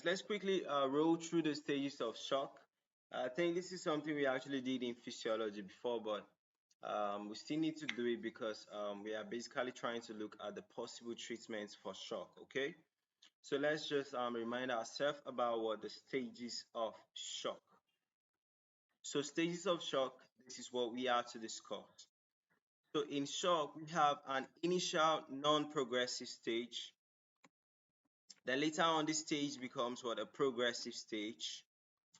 Let's quickly roll through the stages of shock. I think this is something we actually did in physiology before, but we still need to do it because we are basically trying to look at the possible treatments for shock. Okay, so let's just remind ourselves about what the stages of shock. So stages of shock, this is what we are to discuss. So in shock, we have an initial non-progressive stage. Then later on, this stage becomes what a progressive stage.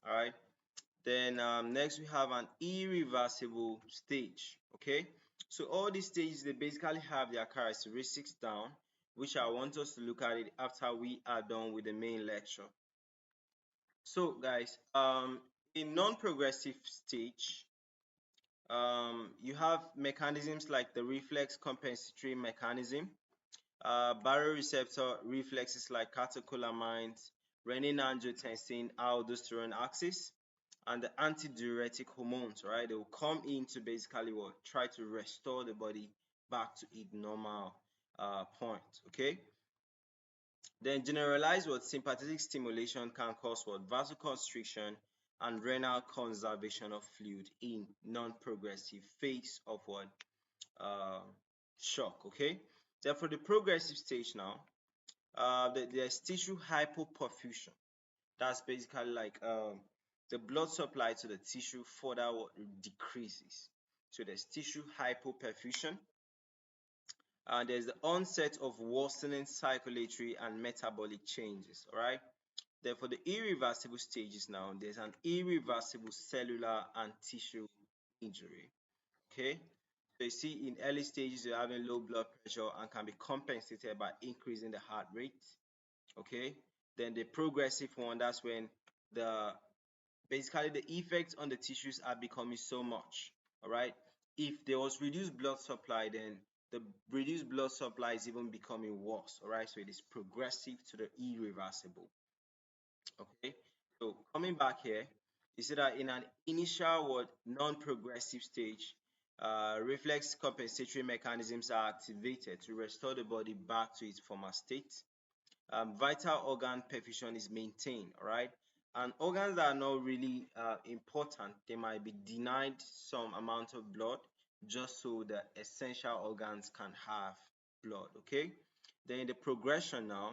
All right. Then next we have an irreversible stage. Okay. So all these stages they basically have their characteristics down, which I want us to look at it after we are done with the main lecture. So guys, in non-progressive stage, you have mechanisms like the reflex compensatory mechanism, baroreceptor reflexes like catecholamines, renin-angiotensin aldosterone axis, and the antidiuretic hormones, right? They will come in to basically what try to restore the body back to its normal point. Okay. Then generalized what sympathetic stimulation can cause what vasoconstriction and renal conservation of fluid in non-progressive phase of what uh, shock. Okay. Then for the progressive stage now, there's tissue hypoperfusion. That's basically like the blood supply to the tissue further decreases. So there's tissue hypoperfusion, and there's the onset of worsening circulatory and metabolic changes. All right. Then for the irreversible stages now, there's an irreversible cellular and tissue injury. Okay. So you see in early stages you're having low blood pressure and can be compensated by increasing the heart rate. Okay. Then the progressive one, that's when the basically the effects on the tissues are becoming so much. All right. If there was reduced blood supply, then the reduced blood supply is even becoming worse. All right. So it is progressive to the irreversible. Okay. So coming back here, you see that in an initial non-progressive stage, reflex compensatory mechanisms are activated to restore the body back to its former state. Vital organ perfusion is maintained, all right? And organs that are not really important, they might be denied some amount of blood just so the essential organs can have blood, okay? Then in the progression now,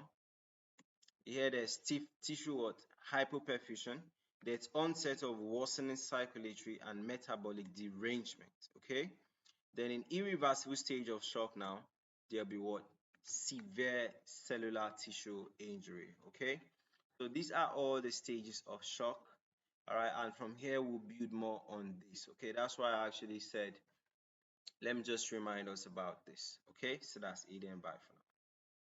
here there's stiff tissue hypoperfusion, there's onset of worsening circulatory and metabolic derangement, okay? Then in irreversible stage of shock now, there'll be what? Severe cellular tissue injury. Okay. So these are all the stages of shock. All right. And from here, we'll build more on this. Okay. That's why I actually said, let me just remind us about this. Okay. So that's it and bye for now.